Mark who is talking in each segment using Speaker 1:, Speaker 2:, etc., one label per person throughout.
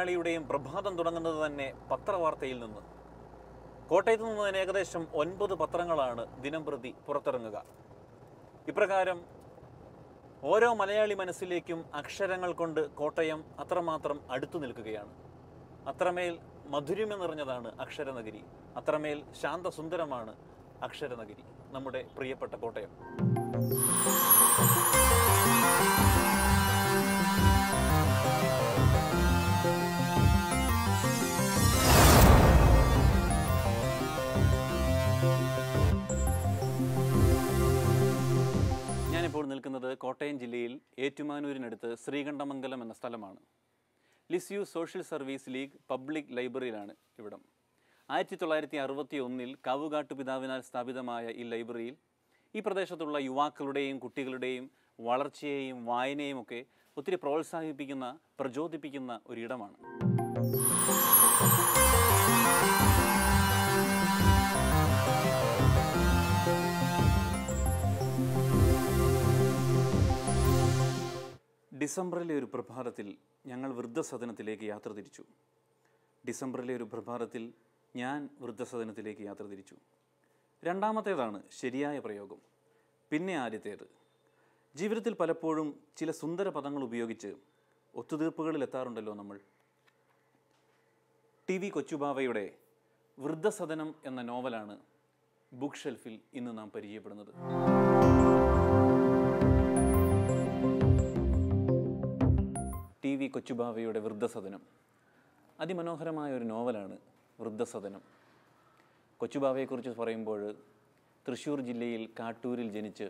Speaker 1: മലയാളിയുടെയും പ്രഭാതം തുടങ്ങുന്നത് തന്നെ പത്രവാർത്തയിൽ നിന്ന്. കോട്ടയത്ത് നിന്ന് തന്നെ ഏകദേശം 9 പത്രങ്ങളാണ് ദിനംപ്രതി പുറത്തിറങ്ങുക. ഇപ്രകാരം ഓരോ മലയാളി മനസ്സിലേക്കും അക്ഷരങ്ങൾ കൊണ്ട് കോട്ടയം അത്രമാത്രം അടുത്തു നിൽക്കുകയാണ്. അത്രമേൽ മധുരിമ നിറഞ്ഞതാണ് അക്ഷരനഗരി, അത്രമേൽ ശാന്തസുന്ദരമാണ് അക്ഷരനഗരി, നമ്മുടെ പ്രിയപ്പെട്ട കോട്ടയം. ഞാനിപ്പോൾ നിൽക്കുന്നത് കോട്ടയം ജില്ലയിൽ ഏറ്റുമാനൂരിനടുത്ത് ശ്രീകണ്ഠമംഗലം എന്ന സ്ഥലമാണ്. Lisieux social service league public ലൈബ്രറിയിലാണ് ഇവിടം. 1961 കാവുകാട്ടു പിതാവിനാൽ സ്ഥാപിതമായ ഈ ലൈബ്രറിയിൽ ഈ പ്രദേശത്തുള്ള യുവാക്കളുടെയും കുട്ടികളുടെയും വളർച്ചയെയും വായനയും ഒക്കെ ഒത്തിരി പ്രോത്സാഹിപ്പിക്കുന്ന, പ്രചോദിപ്പിക്കുന്ന ഒരിടമാണ്. ഡിസംബറിലെ ഒരു പ്രഭാതത്തിൽ ഞങ്ങൾ വൃദ്ധസദനത്തിലേക്ക് യാത്ര തിരിച്ചു. ഡിസംബറിലെ ഒരു പ്രഭാതത്തിൽ ഞാൻ വൃദ്ധസദനത്തിലേക്ക് യാത്ര തിരിച്ചു. രണ്ടാമത്തേതാണ് ശരിയായ പ്രയോഗം, പിന്നെ ആദ്യത്തേത്. ജീവിതത്തിൽ പലപ്പോഴും ചില സുന്ദര പദങ്ങൾ ഉപയോഗിച്ച് ഒത്തുതീർപ്പുകളിൽ എത്താറുണ്ടല്ലോ നമ്മൾ. ടി.വി. കൊച്ചുബാവയുടെ വൃദ്ധസദനം എന്ന നോവലാണ് ബുക്ക് ഷെൽഫിൽ ഇന്ന് നാം പരിചയപ്പെടുന്നത്. ടി.വി. കൊച്ചുബാവയുടെ വൃദ്ധസദനം അതിമനോഹരമായ ഒരു നോവലാണ്. വൃദ്ധസദനം കൊച്ചുബാവയെക്കുറിച്ച് പറയുമ്പോൾ തൃശ്ശൂർ ജില്ലയിൽ കാട്ടൂരിൽ ജനിച്ച്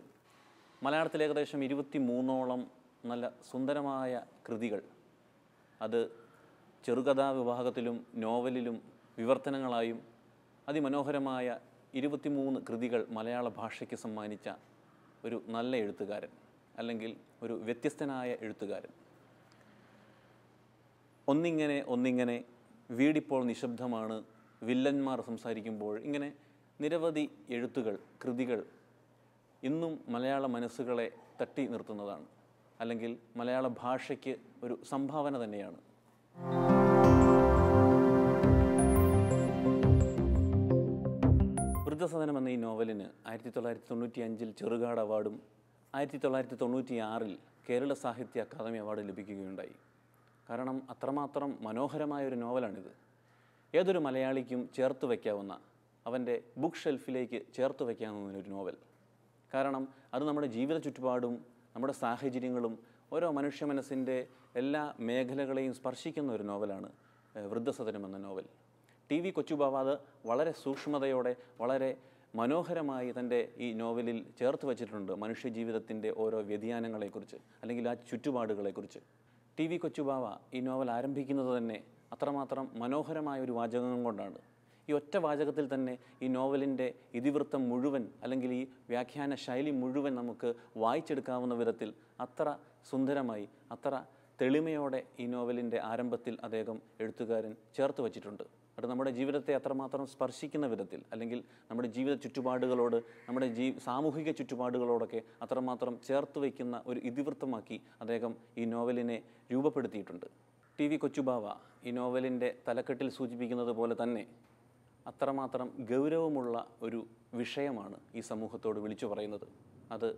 Speaker 1: മലയാളത്തിൽ ഏകദേശം 23ഓളം നല്ല സുന്ദരമായ കൃതികൾ, അത് ചെറുകഥാ വിഭാഗത്തിലും നോവലിലും വിവർത്തനങ്ങളായും അതിമനോഹരമായ 23 കൃതികൾ മലയാള ഭാഷയ്ക്ക് സമ്മാനിച്ച ഒരു നല്ല എഴുത്തുകാരൻ, അല്ലെങ്കിൽ ഒരു വ്യത്യസ്തനായ എഴുത്തുകാരൻ. ഒന്നിങ്ങനെ വീടിപ്പോൾ നിശബ്ദമാണ്, വില്ലന്മാർ സംസാരിക്കുമ്പോൾ, ഇങ്ങനെ നിരവധി എഴുത്തുകൾ, കൃതികൾ ഇന്നും മലയാള മനസ്സുകളെ തട്ടി നിർത്തുന്നതാണ്, അല്ലെങ്കിൽ മലയാള ഭാഷയ്ക്ക് ഒരു സംഭാവന തന്നെയാണ്. വൃദ്ധസദനം എന്ന ഈ നോവലിന് 1995 ചെറുകാട് അവാർഡും 1996 കേരള സാഹിത്യ അക്കാദമി അവാർഡ് ലഭിക്കുകയുണ്ടായി. കാരണം അത്രമാത്രം മനോഹരമായൊരു നോവലാണിത്. ഏതൊരു മലയാളിക്കും ചേർത്ത് വയ്ക്കാവുന്ന, അവൻ്റെ ബുക്ക് ഷെൽഫിലേക്ക് ചേർത്ത് വയ്ക്കാവുന്ന ഒരു നോവൽ. കാരണം അത് നമ്മുടെ ജീവിത ചുറ്റുപാടും നമ്മുടെ സാഹചര്യങ്ങളും ഓരോ മനുഷ്യ മനസ്സിൻ്റെ എല്ലാ മേഖലകളെയും സ്പർശിക്കുന്ന ഒരു നോവലാണ് വൃദ്ധസദനം എന്ന നോവൽ. ടി.വി. കൊച്ചുബാവ അത് വളരെ സൂക്ഷ്മതയോടെ, വളരെ മനോഹരമായി തൻ്റെ ഈ നോവലിൽ ചേർത്ത് വച്ചിട്ടുണ്ട് മനുഷ്യജീവിതത്തിൻ്റെ ഓരോ വ്യതിയാനങ്ങളെക്കുറിച്ച്, അല്ലെങ്കിൽ ആ ചുറ്റുപാടുകളെക്കുറിച്ച്. ടി.വി. കൊച്ചുബാവ ഈ നോവൽ ആരംഭിക്കുന്നത് തന്നെ അത്രമാത്രം മനോഹരമായ ഒരു വാചകം കൊണ്ടാണ്. ഈ ഒറ്റ വാചകത്തിൽ തന്നെ ഈ നോവലിൻ്റെ ഇതിവൃത്തം മുഴുവൻ, അല്ലെങ്കിൽ ഈ വ്യാഖ്യാന ശൈലി മുഴുവൻ നമുക്ക് വായിച്ചെടുക്കാവുന്ന വിധത്തിൽ അത്ര സുന്ദരമായി, അത്ര തെളിമയോടെ ഈ നോവലിൻ്റെ ആരംഭത്തിൽ അദ്ദേഹം എഴുത്തുകാരൻ ചേർത്ത് വച്ചിട്ടുണ്ട്. അത് നമ്മുടെ ജീവിതത്തെ അത്രമാത്രം സ്പർശിക്കുന്ന വിധത്തിൽ, അല്ലെങ്കിൽ നമ്മുടെ ജീവിത ചുറ്റുപാടുകളോട്, നമ്മുടെ സാമൂഹിക ചുറ്റുപാടുകളോടൊക്കെ അത്രമാത്രം ചേർത്ത് വയ്ക്കുന്ന ഒരു ഇതിവൃത്തമാക്കി അദ്ദേഹം ഈ നോവലിനെ രൂപപ്പെടുത്തിയിട്ടുണ്ട്. ടി.വി. കൊച്ചുബാവ ഈ നോവലിൻ്റെ തലക്കെട്ടിൽ സൂചിപ്പിക്കുന്നത് പോലെ തന്നെ അത്രമാത്രം ഗൗരവമുള്ള ഒരു വിഷയമാണ് ഈ സമൂഹത്തോട് വിളിച്ചു പറയുന്നത്. അത്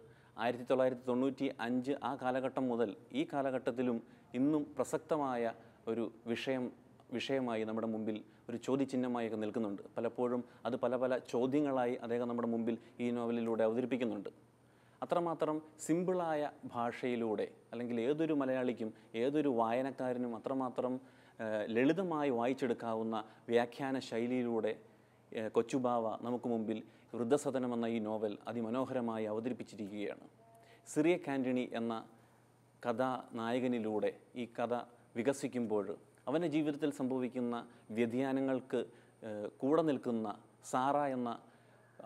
Speaker 1: 1995 ആ കാലഘട്ടം മുതൽ ഈ കാലഘട്ടത്തിലും ഇന്നും പ്രസക്തമായ ഒരു വിഷയമായി നമ്മുടെ മുമ്പിൽ ഒരു ചോദ്യചിഹ്നമായൊക്കെ നിൽക്കുന്നുണ്ട്. പലപ്പോഴും അത് പല പല ചോദ്യങ്ങളായി അദ്ദേഹം നമ്മുടെ മുമ്പിൽ ഈ നോവലിലൂടെ അവതരിപ്പിക്കുന്നുണ്ട്. അത്രമാത്രം സിമ്പിളായ ഭാഷയിലൂടെ, അല്ലെങ്കിൽ ഏതൊരു മലയാളിക്കും, ഏതൊരു വായനക്കാരനും അത്രമാത്രം ലളിതമായി വായിച്ചെടുക്കാവുന്ന വ്യാഖ്യാന ശൈലിയിലൂടെ കൊച്ചുബാവ നമുക്ക് മുമ്പിൽ വൃദ്ധസദനം എന്ന ഈ നോവൽ അതിമനോഹരമായി അവതരിപ്പിച്ചിരിക്കുകയാണ്. സിറിയക് ആൻ്റണി എന്ന കഥാനായകനിലൂടെ ഈ കഥ വികസിക്കുമ്പോൾ അവൻ്റെ ജീവിതത്തിൽ സംഭവിക്കുന്ന വ്യതിയാനങ്ങൾക്ക് കൂടെ നിൽക്കുന്ന സാറ എന്ന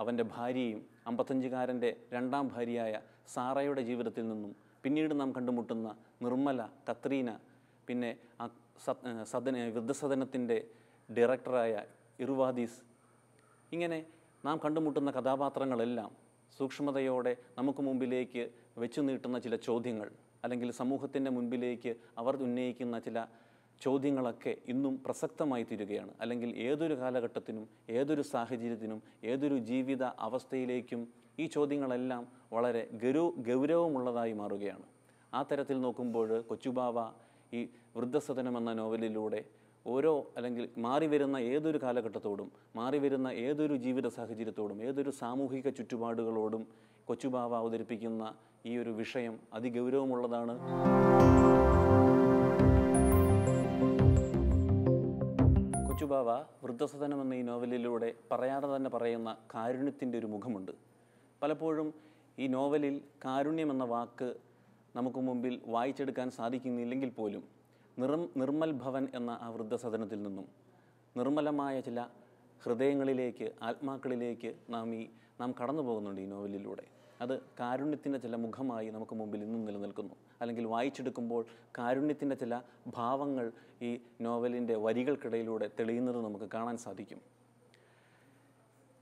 Speaker 1: അവൻ്റെ ഭാര്യയും, 55കാരൻ്റെ രണ്ടാം ഭാര്യയായ സാറയുടെ ജീവിതത്തിൽ നിന്നും പിന്നീട് നാം കണ്ടുമുട്ടുന്ന നിർമ്മല, കത്രീന, പിന്നെ വൃദ്ധസദനത്തിൻ്റെ ഡയറക്ടറായ ഇർവാദീസ്, ഇങ്ങനെ നാം കണ്ടുമുട്ടുന്ന കഥാപാത്രങ്ങളെല്ലാം സൂക്ഷ്മതയോടെ നമുക്ക് മുമ്പിലേക്ക് വെച്ചു നീട്ടുന്ന ചില ചോദ്യങ്ങൾ, അല്ലെങ്കിൽ സമൂഹത്തിൻ്റെ മുൻപിലേക്ക് അവർ ഉന്നയിക്കുന്ന ചില ചോദ്യങ്ങളൊക്കെ ഇന്നും പ്രസക്തമായി തീരുകയാണ്. അല്ലെങ്കിൽ ഏതൊരു കാലഘട്ടത്തിനും ഏതൊരു സാഹചര്യത്തിനും ഏതൊരു ജീവിത അവസ്ഥയിലേക്കും ഈ ചോദ്യങ്ങളെല്ലാം വളരെ ഗൗരവമുള്ളതായി മാറുകയാണ്. ആ തരത്തിൽ നോക്കുമ്പോൾ കൊച്ചുബാവ ഈ വൃദ്ധസദനം എന്ന നോവലിലൂടെ അല്ലെങ്കിൽ മാറിവരുന്ന ഏതൊരു കാലഘട്ടത്തോടും മാറിവരുന്ന ഏതൊരു ജീവിത സാഹചര്യത്തോടും ഏതൊരു സാമൂഹിക ചുറ്റുപാടുകളോടും കൊച്ചുബാവ അവതരിപ്പിക്കുന്ന ഈ ഒരു വിഷയം അതിഗൗരവമുള്ളതാണ്. കൊച്ചുബാവ വൃദ്ധസദനം എന്ന ഈ നോവലിലൂടെ പറയാതെ തന്നെ പറയുന്ന കാരുണ്യത്തിൻ്റെ ഒരു മുഖമുണ്ട്. പലപ്പോഴും ഈ നോവലിൽ കാരുണ്യം എന്ന വാക്ക് നമുക്ക് മുമ്പിൽ വായിച്ചെടുക്കാൻ സാധിക്കുന്നില്ലെങ്കിൽ പോലും നിർമ്മൽ ഭവൻ എന്ന ആ വൃദ്ധസദനത്തിൽ നിന്നും നിർമ്മലമായ ചില ഹൃദയങ്ങളിലേക്ക്, ആത്മാക്കളിലേക്ക് നാം കടന്നു പോകുന്നുണ്ട് ഈ നോവലിലൂടെ. അത് കാരുണ്യത്തിൻ്റെ ചില മുഖമായി നമുക്ക് മുമ്പിൽ ഇന്നും നിലനിൽക്കുന്നു. അല്ലെങ്കിൽ വായിച്ചെടുക്കുമ്പോൾ കാരുണ്യത്തിൻ്റെ ചില ഭാവങ്ങൾ ഈ നോവലിൻ്റെ വരികൾക്കിടയിലൂടെ തെളിയുന്നത് നമുക്ക് കാണാൻ സാധിക്കും.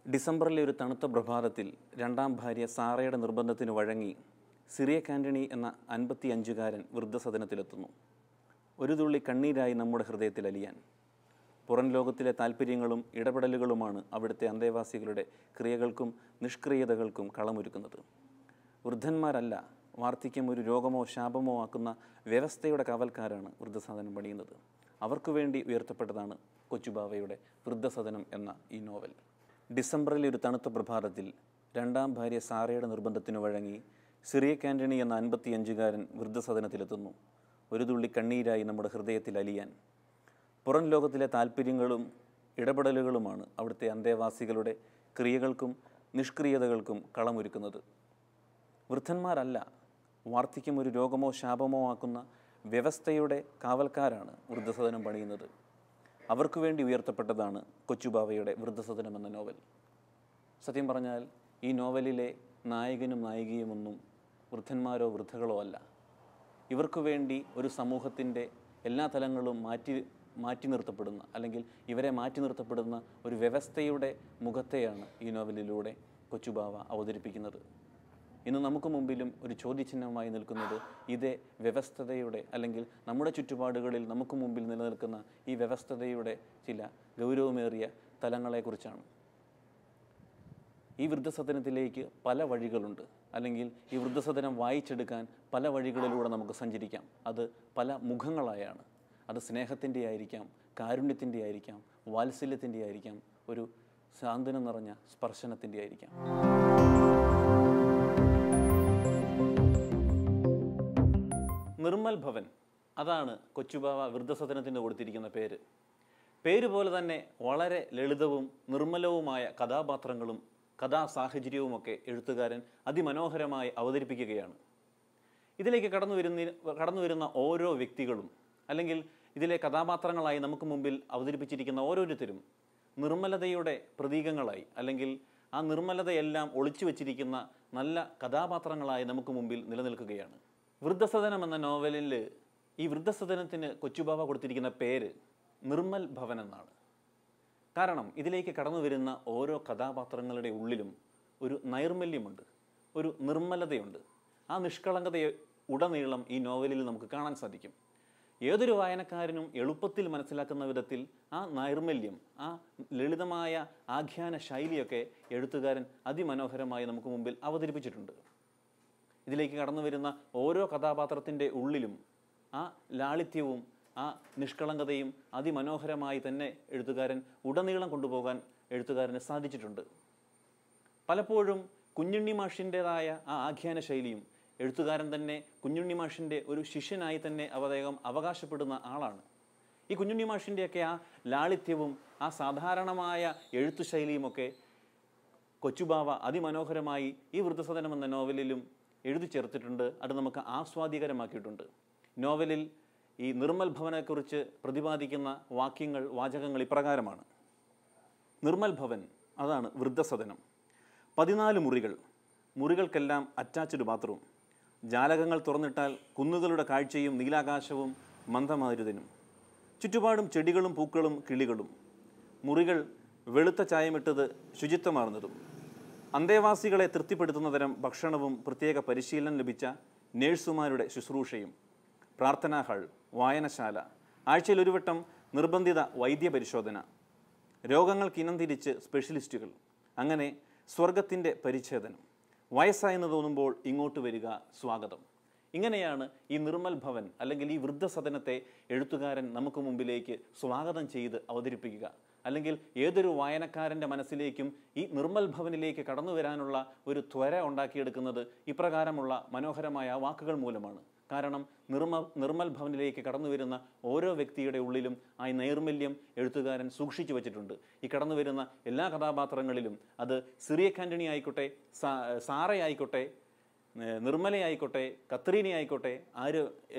Speaker 1: ഡിസംബറിലെ ഒരു തണുത്ത പ്രഭാതത്തിൽ രണ്ടാം ഭാര്യ സാറയുടെ നിർബന്ധത്തിന് വഴങ്ങി സിറിയക് ആൻ്റണി എന്ന 55-കാരൻ വൃദ്ധസദനത്തിലെത്തുന്നു. ഒരു തുള്ളി കണ്ണീരായി നമ്മുടെ ഹൃദയത്തിൽ അലിയാൻ. പുറം ലോകത്തിലെ താല്പര്യങ്ങളും ഇടപെടലുകളുമാണ് അവിടുത്തെ അന്തേവാസികളുടെ ക്രിയകൾക്കും നിഷ്ക്രിയതകൾക്കും കളമൊരുക്കുന്നത്. വൃദ്ധന്മാരല്ല, വാർദ്ധക്യം ഒരു രോഗമോ ശാപമോ ആക്കുന്ന വ്യവസ്ഥയുടെ കാവൽക്കാരാണ് വൃദ്ധസദനം പണിയുന്നത്. അവർക്കു വേണ്ടി ഉയർത്തപ്പെട്ടതാണ് കൊച്ചുബാവയുടെ വൃദ്ധസദനം എന്ന ഈ നോവൽ. ഡിസംബറിലെ ഒരു തണുത്ത പ്രഭാതത്തിൽ രണ്ടാം ഭാര്യ സാറയുടെ നിർബന്ധത്തിന് വഴങ്ങി സിറിയക് ആൻ്റണി എന്ന 55-കാരൻ വൃദ്ധസദനത്തിലെത്തുന്നു. ഒരു തുള്ളി കണ്ണീരായി നമ്മുടെ ഹൃദയത്തിൽ അലിയാൻ. പുറം ലോകത്തിലെ താല്പര്യങ്ങളും ഇടപെടലുകളുമാണ് അവിടുത്തെ അന്തേവാസികളുടെ ക്രിയകൾക്കും നിഷ്ക്രിയതകൾക്കും കളമൊരുക്കുന്നത്. വൃദ്ധന്മാരല്ല, വാർദ്ധക്യം ഒരു രോഗമോ ശാപമോ ആക്കുന്ന വ്യവസ്ഥയുടെ കാവൽക്കാരാണ് വൃദ്ധസദനം പണിയുന്നത്. അവർക്കു വേണ്ടി ഉയർത്തപ്പെട്ടതാണ് കൊച്ചുബാവയുടെ വൃദ്ധസദനം എന്ന നോവൽ. സത്യം പറഞ്ഞാൽ ഈ നോവലിലെ നായകനും നായികയുമൊന്നും വൃദ്ധന്മാരോ വൃദ്ധകളോ അല്ല. ഇവർക്കു വേണ്ടി ഒരു സമൂഹത്തിൻ്റെ എല്ലാ തലങ്ങളും മാറ്റി നിർത്തപ്പെടുന്ന, അല്ലെങ്കിൽ ഇവരെ മാറ്റി നിർത്തപ്പെടുന്ന ഒരു വ്യവസ്ഥയുടെ മുഖത്തെയാണ് ഈ നോവലിലൂടെ കൊച്ചുബാവ അവതരിപ്പിക്കുന്നത്. ഇന്ന് നമുക്ക് മുമ്പിലും ഒരു ചോദ്യചിഹ്നമായി നിൽക്കുന്നത് ഇതേ വ്യവസ്ഥതയുടെ, അല്ലെങ്കിൽ നമ്മുടെ ചുറ്റുപാടുകളിൽ നമുക്ക് മുമ്പിൽ നിലനിൽക്കുന്ന ഈ വ്യവസ്ഥതയുടെ ചില ഗൗരവമേറിയ തലങ്ങളെക്കുറിച്ചാണ്. ഈ വൃദ്ധസദനത്തിലേക്ക് പല വഴികളുണ്ട്, അല്ലെങ്കിൽ ഈ വൃദ്ധസദനം വായിച്ചെടുക്കാൻ പല വഴികളിലൂടെ നമുക്ക് സഞ്ചരിക്കാം. അത് പല മുഖങ്ങളായാണ്. അത് സ്നേഹത്തിൻ്റെ ആയിരിക്കാം, കാരുണ്യത്തിൻ്റെ ആയിരിക്കാം, വാത്സല്യത്തിൻ്റെ ആയിരിക്കാം, ഒരു സാന്ത്വനം നിറഞ്ഞ സ്പർശനത്തിൻ്റെ ആയിരിക്കാം. നിർമ്മൽ ഭവൻ, അതാണ് കൊച്ചുബാവ വൃദ്ധസദനത്തിന് കൊടുത്തിരിക്കുന്ന പേര്. പേര് പോലെ തന്നെ വളരെ ലളിതവും നിർമ്മലവുമായ കഥാപാത്രങ്ങളും കഥാസാഹചര്യവുമൊക്കെ എഴുത്തുകാരൻ അതിമനോഹരമായി അവതരിപ്പിക്കുകയാണ്. ഇതിലേക്ക് കടന്നു വരുന്ന ഓരോ വ്യക്തികളും, അല്ലെങ്കിൽ ഇതിലെ കഥാപാത്രങ്ങളായി നമുക്ക് മുമ്പിൽ അവതരിപ്പിച്ചിരിക്കുന്ന ഓരോരുത്തരും നിർമ്മലതയുടെ പ്രതീകങ്ങളായി, അല്ലെങ്കിൽ ആ നിർമ്മലതയെല്ലാം ഒളിച്ചു വച്ചിരിക്കുന്ന നല്ല കഥാപാത്രങ്ങളായി നമുക്ക് മുമ്പിൽ നിലനിൽക്കുകയാണ്. വൃദ്ധസദനം എന്ന നോവലിൽ ഈ വൃദ്ധസദനത്തിന് കൊച്ചുബാവ കൊടുത്തിരിക്കുന്ന പേര് നിർമ്മൽ ഭവൻ എന്നാണ്. കാരണം ഇതിലേക്ക് കടന്നു വരുന്ന ഓരോ കഥാപാത്രങ്ങളുടെ ഉള്ളിലും ഒരു നൈർമല്യമുണ്ട്, ഒരു നിർമ്മലതയുണ്ട്. ആ നിഷ്കളങ്കതയെ ഉടനീളം ഈ നോവലിൽ നമുക്ക് കാണാൻ സാധിക്കും. ഏതൊരു വായനക്കാരനും എളുപ്പത്തിൽ മനസ്സിലാക്കുന്ന വിധത്തിൽ ആ നൈർമല്യം, ആ ലളിതമായ ആഖ്യാന ശൈലിയൊക്കെ എഴുത്തുകാരൻ അതിമനോഹരമായി നമുക്ക് മുമ്പിൽ അവതരിപ്പിച്ചിട്ടുണ്ട്. ഇതിലേക്ക് കടന്നു വരുന്ന ഓരോ കഥാപാത്രത്തിൻ്റെ ഉള്ളിലും ആ ലാളിത്യവും ആ നിഷ്കളങ്കതയും അതിമനോഹരമായി തന്നെ എഴുത്തുകാരൻ ഉടനീളം കൊണ്ടുപോകാൻ എഴുത്തുകാരന് സാധിച്ചിട്ടുണ്ട്. പലപ്പോഴും കുഞ്ഞുണ്ണി മാഷിൻ്റെതായ ആ ആഖ്യാന ശൈലിയും എഴുത്തുകാരൻ തന്നെ കുഞ്ഞുണ്ണി മാഷിൻ്റെ ഒരു ശിഷ്യനായി തന്നെ അദ്ദേഹം അവകാശപ്പെടുന്ന ആളാണ്. ഈ കുഞ്ഞുണ്ണി മാഷിൻ്റെയൊക്കെ ആ ലാളിത്യവും ആ സാധാരണമായ എഴുത്തുശൈലിയുമൊക്കെ കൊച്ചുബാവ അതിമനോഹരമായി ഈ വൃദ്ധസദനം എന്ന നോവലിലും എഴുതി ചേർത്തിട്ടുണ്ട്. അത് നമുക്ക് ആസ്വാദികരമാക്കിയിട്ടുണ്ട്. നോവലിൽ ഈ നിർമ്മൽ ഭവനെക്കുറിച്ച് പ്രതിപാദിക്കുന്ന വാചകങ്ങൾ ഇപ്രകാരമാണ്. നിർമ്മൽ ഭവൻ, അതാണ് വൃദ്ധസദനം. 14 മുറികൾ, മുറികൾക്കെല്ലാം അറ്റാച്ച്ഡ് ബാത്റൂം. ജാലകങ്ങൾ തുറന്നിട്ടാൽ കുന്നുകളുടെ കാഴ്ചയും നീലാകാശവും മന്ദമാരുതനും. ചുറ്റുപാടും ചെടികളും പൂക്കളും കിളികളും. മുറികൾ വെളുത്ത ചായമിട്ടത് ശുചിത്വമാർന്നതും. അന്തേവാസികളെ തൃപ്തിപ്പെടുത്തുന്ന തരം ഭക്ഷണവും പ്രത്യേക പരിശീലനം ലഭിച്ച നേഴ്സുമാരുടെ ശുശ്രൂഷയും. പ്രാർത്ഥനാ ഹാൾ, വായനശാല, ആഴ്ചയിൽ ഒരു വട്ടം നിർബന്ധിത വൈദ്യ പരിശോധന, രോഗങ്ങൾക്ക് ഇനം തിരിച്ച് സ്പെഷ്യലിസ്റ്റുകൾ, അങ്ങനെ സ്വർഗത്തിൻ്റെ പരിച്ഛേദനം. വയസ്സായെന്ന് തോന്നുമ്പോൾ ഇങ്ങോട്ട് വരിക, സ്വാഗതം. ഇങ്ങനെയാണ് ഈ നിർമ്മൽ ഭവൻ അല്ലെങ്കിൽ ഈ വൃദ്ധസദനത്തെ എഴുത്തുകാരൻ നമുക്ക് മുമ്പിലേക്ക് സ്വാഗതം ചെയ്ത് അവതരിപ്പിക്കുക. അല്ലെങ്കിൽ ഏതൊരു വായനക്കാരൻ്റെ മനസ്സിലേക്കും ഈ നിർമ്മൽ ഭവനിലേക്ക് കടന്നു വരാനുള്ള ഒരു ത്വര ഉണ്ടാക്കിയെടുക്കുന്നത് ഇപ്രകാരമുള്ള മനോഹരമായ വാക്കുകൾ മൂലമാണ്. കാരണം നിർമ്മൽ ഭവനിലേക്ക് കടന്നു വരുന്ന ഓരോ വ്യക്തിയുടെ ഉള്ളിലും ആ നൈർമല്യം എഴുത്തുകാരൻ സൂക്ഷിച്ചു വച്ചിട്ടുണ്ട്. ഈ കടന്നു വരുന്ന എല്ലാ കഥാപാത്രങ്ങളിലും, അത് സിറിയക് ആൻ്റണി ആയിക്കോട്ടെ, സാറയായിക്കോട്ടെ, നിർമ്മലയായിക്കോട്ടെ, കത്രീനയായിക്കോട്ടെ,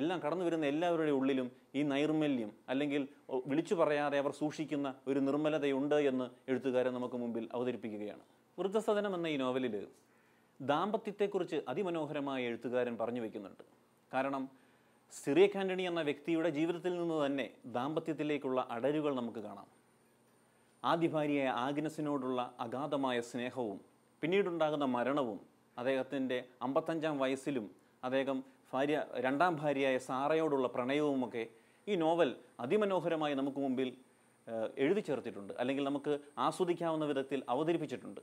Speaker 1: എല്ലാം കടന്നു വരുന്ന എല്ലാവരുടെ ഉള്ളിലും ഈ നൈർമല്യം അല്ലെങ്കിൽ വിളിച്ചു പറയാതെ അവർ സൂക്ഷിക്കുന്ന ഒരു നിർമ്മലതയുണ്ട് എന്ന് എഴുത്തുകാരൻ നമുക്ക് മുമ്പിൽ അവതരിപ്പിക്കുകയാണ്. വൃദ്ധസദനം എന്ന ഈ നോവലിൽ ദാമ്പത്യത്തെക്കുറിച്ച് അതിമനോഹരമായ എഴുത്തുകാരൻ പറഞ്ഞു വയ്ക്കുന്നുണ്ട്. കാരണം സിറിയക് ആൻ്റണി എന്ന വ്യക്തിയുടെ ജീവിതത്തിൽ നിന്ന് തന്നെ ദാമ്പത്യത്തിലേക്കുള്ള അടരുകൾ നമുക്ക് കാണാം. ആദ്യ ഭാര്യയായ ആഗ്നസിനോടുള്ള അഗാധമായ സ്നേഹവും പിന്നീടുണ്ടാകുന്ന മരണവും, അദ്ദേഹത്തിൻ്റെ 55-ാം വയസ്സിലും അദ്ദേഹം രണ്ടാം ഭാര്യയായ സാറയോടുള്ള പ്രണയവുമൊക്കെ ഈ നോവൽ അതിമനോഹരമായി നമുക്ക് മുമ്പിൽ എഴുതി ചേർത്തിട്ടുണ്ട്, അല്ലെങ്കിൽ നമുക്ക് ആസ്വദിക്കാവുന്ന വിധത്തിൽ അവതരിപ്പിച്ചിട്ടുണ്ട്.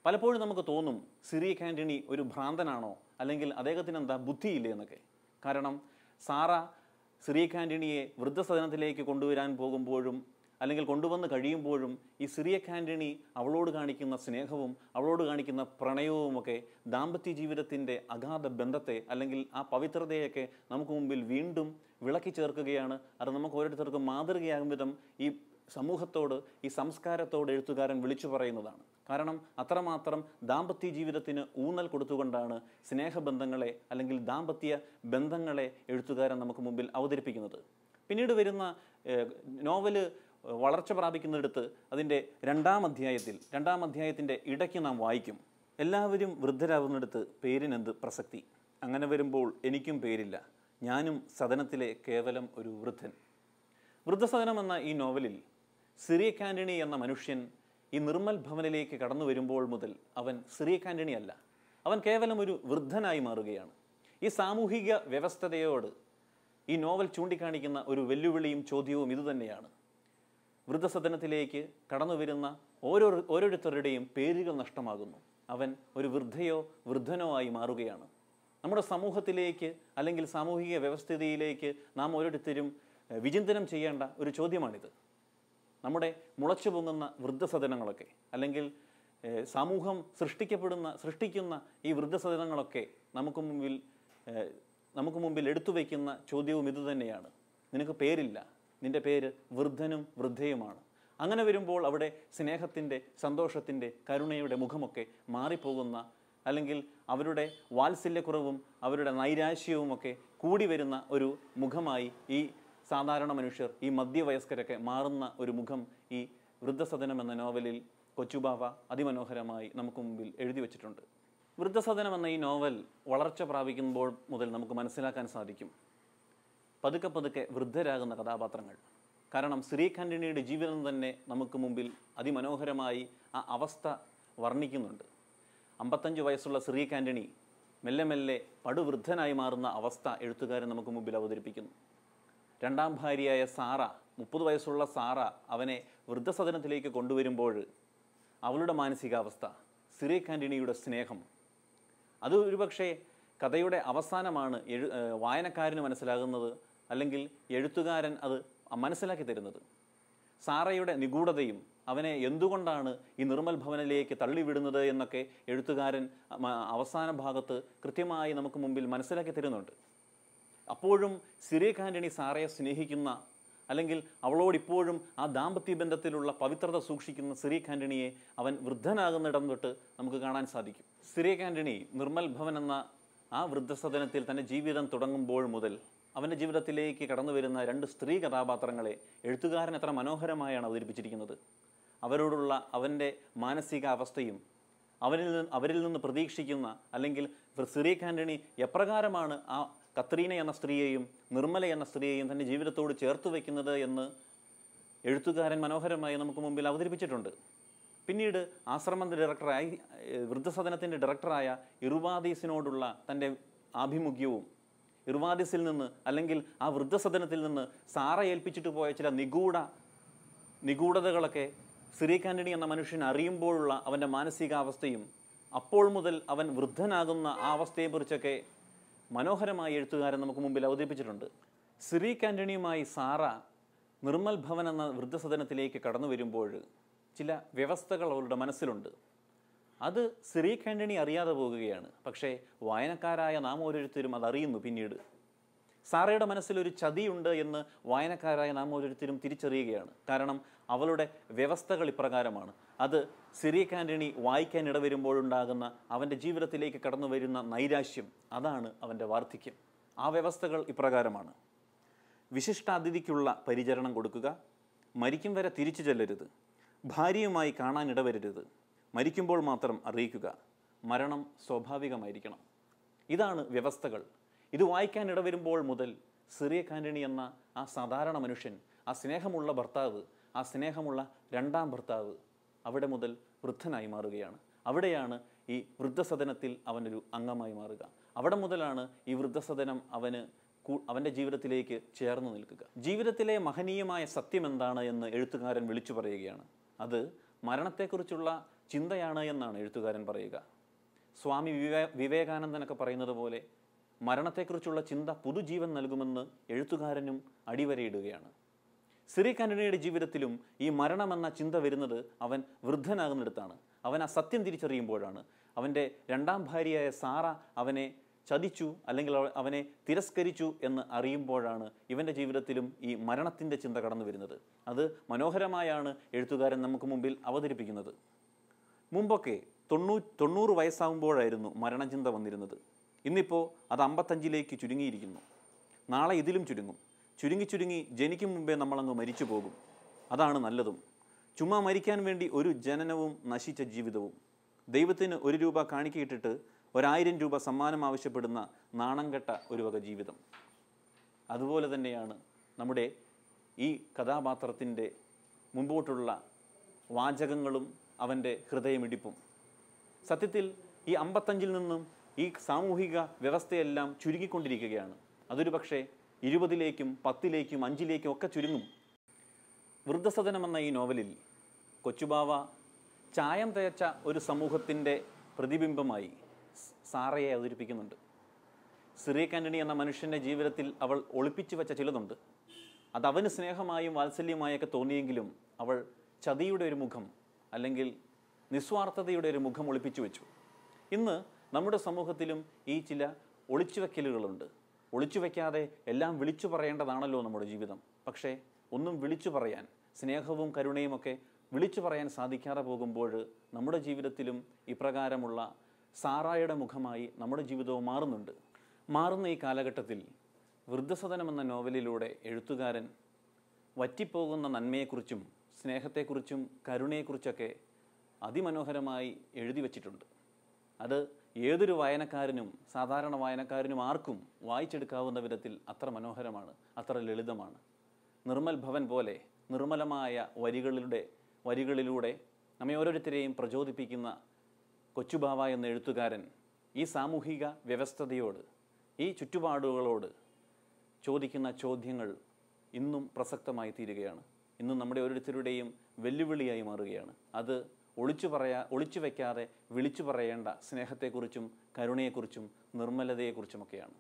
Speaker 1: പലപ്പോഴും നമുക്ക് തോന്നും സിറിയക് ആൻ്റണി ഒരു ഭ്രാന്തനാണോ, അല്ലെങ്കിൽ അദ്ദേഹത്തിന് എന്താ ബുദ്ധിയില്ലേ എന്നൊക്കെ. കാരണം സാറ സിറിയക് ആൻ്റണിയെ വൃദ്ധസദനത്തിലേക്ക് കൊണ്ടുവരാൻ പോകുമ്പോഴും അല്ലെങ്കിൽ കൊണ്ടുവന്ന് കഴിയുമ്പോഴും ഈ സിറിയക് ആൻ്റണി അവളോട് കാണിക്കുന്ന സ്നേഹവും അവളോട് കാണിക്കുന്ന പ്രണയവുമൊക്കെ ദാമ്പത്യ ജീവിതത്തിൻ്റെ അഗാധ ബന്ധത്തെ അല്ലെങ്കിൽ ആ പവിത്രതയൊക്കെ നമുക്ക് മുമ്പിൽ വീണ്ടും വിളക്കി ചേർക്കുകയാണ്. അത് നമുക്ക് ഓരോരുത്തർക്കും മാതൃകയാകും വിധം ഈ സമൂഹത്തോട്, ഈ സംസ്കാരത്തോട് എഴുത്തുകാരൻ വിളിച്ചു പറയുന്നതാണ്. കാരണം അത്രമാത്രം ദാമ്പത്യ ജീവിതത്തിന് ഊന്നൽ കൊടുത്തുകൊണ്ടാണ് സ്നേഹബന്ധങ്ങളെ അല്ലെങ്കിൽ ദാമ്പത്യ ബന്ധങ്ങളെ എഴുത്തുകാരൻ നമുക്ക് മുമ്പിൽ അവതരിപ്പിക്കുന്നത്. പിന്നീട് വരുന്ന നോവല് വളർച്ച പ്രാപിക്കുന്നിടത്ത് അതിൻ്റെ രണ്ടാം അധ്യായത്തിൻ്റെ ഇടയ്ക്ക് നാം വായിക്കും, എല്ലാവരും വൃദ്ധരാകുന്നിടത്ത് പേരിനെന്ത് പ്രസക്തി, അങ്ങനെ വരുമ്പോൾ എനിക്കും പേരില്ല, ഞാനും സദനത്തിലെ കേവലം ഒരു വൃദ്ധൻ. വൃദ്ധസദനം എന്ന ഈ നോവലിൽ സിറിയക് ആൻ്റണി എന്ന മനുഷ്യൻ ഈ നിർമ്മൽ ഭവനിലേക്ക് കടന്നു വരുമ്പോൾ മുതൽ അവൻ സിറിയക് ആൻ്റണി അല്ല, അവൻ കേവലം ഒരു വൃദ്ധനായി മാറുകയാണ്. ഈ സാമൂഹിക വ്യവസ്ഥതയോട് ഈ നോവൽ ചൂണ്ടിക്കാണിക്കുന്ന ഒരു വെല്ലുവിളിയും ചോദ്യവും ഇതുതന്നെയാണ്. വൃദ്ധസദനത്തിലേക്ക് കടന്നു വരുന്ന ഓരോരുത്തരുടെയും പേരുകൾ നഷ്ടമാകുന്നു. അവൻ ഒരു വൃദ്ധനോ ആയി മാറുകയാണ്. നമ്മുടെ സമൂഹത്തിലേക്ക് അല്ലെങ്കിൽ സാമൂഹിക വ്യവസ്ഥിതിയിലേക്ക് നാം ഓരോരുത്തരും വിചിന്തനം ചെയ്യേണ്ട ഒരു ചോദ്യമാണിത്. നമ്മുടെ മുളച്ചു പൊങ്ങുന്ന വൃദ്ധസദനങ്ങളൊക്കെ അല്ലെങ്കിൽ സമൂഹം സൃഷ്ടിക്കുന്ന ഈ വൃദ്ധസദനങ്ങളൊക്കെ നമുക്ക് മുമ്പിൽ എടുത്തു വയ്ക്കുന്ന ചോദ്യവും ഇതുതന്നെയാണ്. നിനക്ക് പേരില്ല, നിന്റെ പേര് വൃദ്ധനും വൃദ്ധയുമാണ്. അങ്ങനെ വരുമ്പോൾ അവിടെ സ്നേഹത്തിൻ്റെ, സന്തോഷത്തിൻ്റെ, കരുണയുടെ മുഖമൊക്കെ മാറിപ്പോകുന്ന, അല്ലെങ്കിൽ അവരുടെ വാത്സല്യക്കുറവും അവരുടെ നൈരാശ്യവുമൊക്കെ കൂടി വരുന്ന ഒരു മുഖമായി ഈ സാധാരണ മനുഷ്യർ, ഈ മധ്യവയസ്കരൊക്കെ മാറുന്ന ഒരു മുഖം ഈ വൃദ്ധസദനം എന്ന നോവലിൽ കൊച്ചുബാവ അതിമനോഹരമായി നമുക്ക് മുമ്പിൽ എഴുതി വച്ചിട്ടുണ്ട്. വൃദ്ധസദനം എന്ന ഈ നോവൽ വളർച്ച പ്രാപിക്കുമ്പോൾ മുതൽ നമുക്ക് മനസ്സിലാക്കാൻ സാധിക്കും പതുക്കെ പതുക്കെ വൃദ്ധരാകുന്ന കഥാപാത്രങ്ങൾ. കാരണം സിറിയക് ആൻ്റണിയുടെ ജീവിതം തന്നെ നമുക്ക് മുമ്പിൽ അതിമനോഹരമായി ആ അവസ്ഥ വർണ്ണിക്കുന്നുണ്ട്. 55 വയസ്സുള്ള സിറിയക് ആൻ്റണി മെല്ലെ മെല്ലെ പടുവൃദ്ധനായി മാറുന്ന അവസ്ഥ എഴുത്തുകാരൻ നമുക്ക് മുമ്പിൽ അവതരിപ്പിക്കുന്നു. രണ്ടാം ഭാര്യയായ സാറ, 30 വയസ്സുള്ള സാറ അവനെ വൃദ്ധസദനത്തിലേക്ക് കൊണ്ടുവരുമ്പോൾ അവളുടെ മാനസികാവസ്ഥ, സിറിയക് ആൻ്റണിയുടെ സ്നേഹം, അത് ഒരുപക്ഷെ കഥയുടെ അവസാനമാണ് വായനക്കാരന് മനസ്സിലാകുന്നത്, അല്ലെങ്കിൽ എഴുത്തുകാരൻ അത് മനസ്സിലാക്കി തരുന്നത്. സാറയുടെ നിഗൂഢതയും അവനെ എന്തുകൊണ്ടാണ് ഈ നിർമ്മൽ ഭവനിലേക്ക് തള്ളിവിടുന്നത് എന്നൊക്കെ എഴുത്തുകാരൻ അവസാന ഭാഗത്ത് കൃത്യമായി നമുക്ക് മുമ്പിൽ മനസ്സിലാക്കി തരുന്നുണ്ട്. അപ്പോഴും സിറിയക് ആൻ്റണി സാറയെ സ്നേഹിക്കുന്ന, അല്ലെങ്കിൽ അവളോടിപ്പോഴും ആ ദാമ്പത്യ ബന്ധത്തിലുള്ള പവിത്രത സൂക്ഷിക്കുന്ന സിറിയക് ആൻ്റണിയെ അവൻ വൃദ്ധനാകുന്നിടം തൊട്ട് നമുക്ക് കാണാൻ സാധിക്കും. സിറിയക് ആൻ്റണി നിർമ്മൽ ഭവൻ എന്ന ആ വൃദ്ധസദനത്തിൽ തൻ്റെ ജീവിതം തുടങ്ങുമ്പോൾ മുതൽ അവൻ്റെ ജീവിതത്തിലേക്ക് കടന്നു വരുന്ന 2 സ്ത്രീ കഥാപാത്രങ്ങളെ എഴുത്തുകാരൻ എത്ര മനോഹരമായാണ് അവതരിപ്പിച്ചിരിക്കുന്നത്. അവരോടുള്ള അവൻ്റെ മാനസികാവസ്ഥയും അവരിൽ നിന്ന് പ്രതീക്ഷിക്കുന്ന, അല്ലെങ്കിൽ സിറിയക് ആൻ്റണി എപ്രകാരമാണ് ആ കത്രീന എന്ന സ്ത്രീയെയും നിർമ്മല എന്ന സ്ത്രീയെയും തൻ്റെ ജീവിതത്തോട് ചേർത്ത് വയ്ക്കുന്നത് എന്ന് എഴുത്തുകാരൻ മനോഹരമായി നമുക്ക് മുമ്പിൽ അവതരിപ്പിച്ചിട്ടുണ്ട്. പിന്നീട് വൃദ്ധസദനത്തിൻ്റെ ഡയറക്ടറായ ഇറുവാദീസിനോടുള്ള തൻ്റെ ആഭിമുഖ്യവും ഇർവാദിസിൽ നിന്ന് അല്ലെങ്കിൽ ആ വൃദ്ധസദനത്തിൽ നിന്ന് സാറ ഏൽപ്പിച്ചിട്ട് പോയ ചില നിഗൂഢതകളൊക്കെ സിറിയക് ആൻ്റണി എന്ന മനുഷ്യൻ അറിയുമ്പോഴുള്ള അവൻ്റെ മാനസികാവസ്ഥയും അപ്പോൾ മുതൽ അവൻ വൃദ്ധനാകുന്ന ആ അവസ്ഥയെക്കുറിച്ചൊക്കെ മനോഹരമായി എഴുത്തുകാരൻ നമുക്ക് മുമ്പിൽ അവതരിപ്പിച്ചിട്ടുണ്ട്. സിറിയക് ആൻ്റണിയുമായി സാറ നിർമ്മൽ ഭവൻ എന്ന വൃദ്ധസദനത്തിലേക്ക് കടന്നു വരുമ്പോൾ ചില വ്യവസ്ഥകൾ അവളുടെ മനസ്സിലുണ്ട്. അത് സിറിയക് ആൻ്റണി അറിയാതെ പോകുകയാണ്. പക്ഷേ വായനക്കാരായ നാം ഓരോരുത്തരും അതറിയുന്നു. പിന്നീട് സാറയുടെ മനസ്സിലൊരു ചതിയുണ്ട് എന്ന് വായനക്കാരായ നാം ഓരോരുത്തരും തിരിച്ചറിയുകയാണ്. കാരണം അവളുടെ വ്യവസ്ഥകൾ ഇപ്രകാരമാണ്. അത് സിറിയക് ആൻ്റണി വായിക്കാൻ ഇടവരുമ്പോഴുണ്ടാകുന്ന അവൻ്റെ ജീവിതത്തിലേക്ക് കടന്നു വരുന്ന നൈരാശ്യം, അതാണ് അവൻ്റെ വാർദ്ധക്യം. ആ വ്യവസ്ഥകൾ ഇപ്രകാരമാണ്: വിശിഷ്ടാതിഥിക്കുള്ള പരിചരണം കൊടുക്കുക, മരിക്കും വരെ തിരിച്ചു ചെല്ലരുത്, ഭാര്യയുമായി കാണാൻ ഇടവരരുത്, മരിക്കുമ്പോൾ മാത്രം അറിയിക്കുക, മരണം സ്വാഭാവികമായിരിക്കണം. ഇതാണ് വ്യവസ്ഥകൾ. ഇത് വായിക്കാൻ ഇടവരുമ്പോൾ മുതൽ സിറിയക് ആൻ്റണി എന്ന ആ സാധാരണ മനുഷ്യൻ, ആ സ്നേഹമുള്ള ഭർത്താവ്, ആ സ്നേഹമുള്ള രണ്ടാം ഭർത്താവ് അവിടെ മുതൽ വൃദ്ധനായി മാറുകയാണ്. അവിടെയാണ് ഈ വൃദ്ധസദനത്തിൽ അവനൊരു അംഗമായി മാറുക. അവിടെ മുതലാണ് ഈ വൃദ്ധസദനം അവൻ്റെ ജീവിതത്തിലേക്ക് ചേർന്ന് നിൽക്കുക. ജീവിതത്തിലെ മഹനീയമായ സത്യം എന്താണ് എന്ന് എഴുത്തുകാരൻ വിളിച്ചു പറയുകയാണ്. അത് മരണത്തെക്കുറിച്ചുള്ള ചിന്തയാണ് എന്നാണ് എഴുത്തുകാരൻ പറയുക. സ്വാമി വിവേകാനന്ദനൊക്കെ പറയുന്നത് പോലെ മരണത്തെക്കുറിച്ചുള്ള ചിന്ത പുതുജീവൻ നൽകുമെന്ന് എഴുത്തുകാരനും അടിവരയിടുകയാണ്. സിറിയക് ആൻ്റണിയുടെ ജീവിതത്തിലും ഈ മരണമെന്ന ചിന്ത വരുന്നത് അവൻ വൃദ്ധനാകുന്നിടത്താണ്. അവൻ ആ സത്യം തിരിച്ചറിയുമ്പോഴാണ്. അവൻ്റെ രണ്ടാം ഭാര്യയായ സാറ അവനെ ചതിച്ചു അല്ലെങ്കിൽ അവനെ തിരസ്കരിച്ചു എന്ന് അറിയുമ്പോഴാണ് ഇവൻ്റെ ജീവിതത്തിലും ഈ മരണത്തിൻ്റെ ചിന്ത കടന്നു വരുന്നത്. അത് മനോഹരമായാണ് എഴുത്തുകാരൻ നമുക്ക് മുമ്പിൽ അവതരിപ്പിക്കുന്നത്. മുമ്പൊക്കെ 90 വയസ്സാകുമ്പോഴായിരുന്നു മരണചിന്ത വന്നിരുന്നത്. ഇന്നിപ്പോൾ അത് 55 ചുരുങ്ങിയിരിക്കുന്നു. നാളെ ഇതിലും ചുരുങ്ങും. ചുരുങ്ങി ജനിക്കും മുമ്പേ നമ്മളങ്ങ് മരിച്ചു പോകും. അതാണ് നല്ലതും. ചുമ്മാ മരിക്കാൻ വേണ്ടി ഒരു ജനനവും നശിച്ച ജീവിതവും. ദൈവത്തിന് 1 രൂപ കാണിക്കയിട്ടിട്ട് 1000 രൂപ സമ്മാനം ആവശ്യപ്പെടുന്ന നാണം കെട്ട ഒരു വക ജീവിതം. അതുപോലെ തന്നെയാണ് നമ്മുടെ ഈ കഥാപാത്രത്തിൻ്റെ മുമ്പോട്ടുള്ള വാചകങ്ങളും അവൻ്റെ ഹൃദയമിടിപ്പും. സത്യത്തിൽ ഈ 55 നിന്നും ഈ സാമൂഹിക വ്യവസ്ഥയെല്ലാം ചുരുങ്ങിക്കൊണ്ടിരിക്കുകയാണ്. അതൊരു പക്ഷേ 20ലേക്കും 10ലേക്കും 5ലേക്കും ഒക്കെ ചുരുങ്ങും. വൃദ്ധസദനം എന്ന ഈ നോവലിൽ കൊച്ചുബാവ ചായം തേച്ച ഒരു സമൂഹത്തിൻ്റെ പ്രതിബിംബമായി സാറയെ അവതരിപ്പിക്കുന്നുണ്ട്. സിറിയക് ആൻ്റണി എന്ന മനുഷ്യൻ്റെ ജീവിതത്തിൽ അവൾ ഒളിപ്പിച്ചു വെച്ച ചിലതുണ്ട്. അത് അവന് സ്നേഹമായും വാത്സല്യമായൊക്കെ തോന്നിയെങ്കിലും അവൾ ചതിയുടെ ഒരു മുഖം അല്ലെങ്കിൽ നിസ്വാർത്ഥതയുടെ ഒരു മുഖം ഒളിപ്പിച്ചു വെച്ചു. ഇന്ന് നമ്മുടെ സമൂഹത്തിലും ഈ ചില ഒളിച്ചുവെക്കലുകളുണ്ട്. ഒളിച്ചു വയ്ക്കാതെ എല്ലാം വിളിച്ചു പറയേണ്ടതാണല്ലോ നമ്മുടെ ജീവിതം. പക്ഷേ ഒന്നും വിളിച്ചു പറയാൻ, സ്നേഹവും കരുണയുമൊക്കെ വിളിച്ചു പറയാൻ സാധിക്കാതെ പോകുമ്പോൾ നമ്മുടെ ജീവിതത്തിലും ഇപ്രകാരമുള്ള സാറായുടെ മുഖമായി നമ്മുടെ ജീവിതവും മാറുന്നുണ്ട്. മാറുന്ന ഈ കാലഘട്ടത്തിൽ വൃദ്ധസദനം എന്ന നോവലിലൂടെ എഴുത്തുകാരൻ വറ്റിപ്പോകുന്ന നന്മയെക്കുറിച്ചും സ്നേഹത്തെക്കുറിച്ചും കരുണയെക്കുറിച്ചൊക്കെ അതിമനോഹരമായി എഴുതി വച്ചിട്ടുണ്ട്. അത് ഏതൊരു വായനക്കാരനും, സാധാരണ വായനക്കാരനും ആർക്കും വായിച്ചെടുക്കാവുന്ന വിധത്തിൽ അത്ര മനോഹരമാണ്, അത്ര ലളിതമാണ്. നിർമ്മൽ ഭവൻ പോലെ നിർമ്മലമായ വരികളിലൂടെ നമ്മെ ഓരോരുത്തരെയും പ്രചോദിപ്പിക്കുന്ന കൊച്ചുബാവ എന്ന എഴുത്തുകാരൻ ഈ സാമൂഹിക വ്യവസ്ഥതയോട്, ഈ ചുറ്റുപാടുകളോട് ചോദിക്കുന്ന ചോദ്യങ്ങൾ ഇന്നും പ്രസക്തമായി തീരുകയാണ്. ഇന്നും നമ്മുടെ ഓരോരുത്തരുടെയും വെല്ലുവിളിയായി മാറുകയാണ്. അത് ഒളിച്ചു വയ്ക്കാതെ വിളിച്ചു പറയേണ്ട സ്നേഹത്തെക്കുറിച്ചും കരുണയെക്കുറിച്ചും നിർമ്മലതയെക്കുറിച്ചുമൊക്കെയാണ്.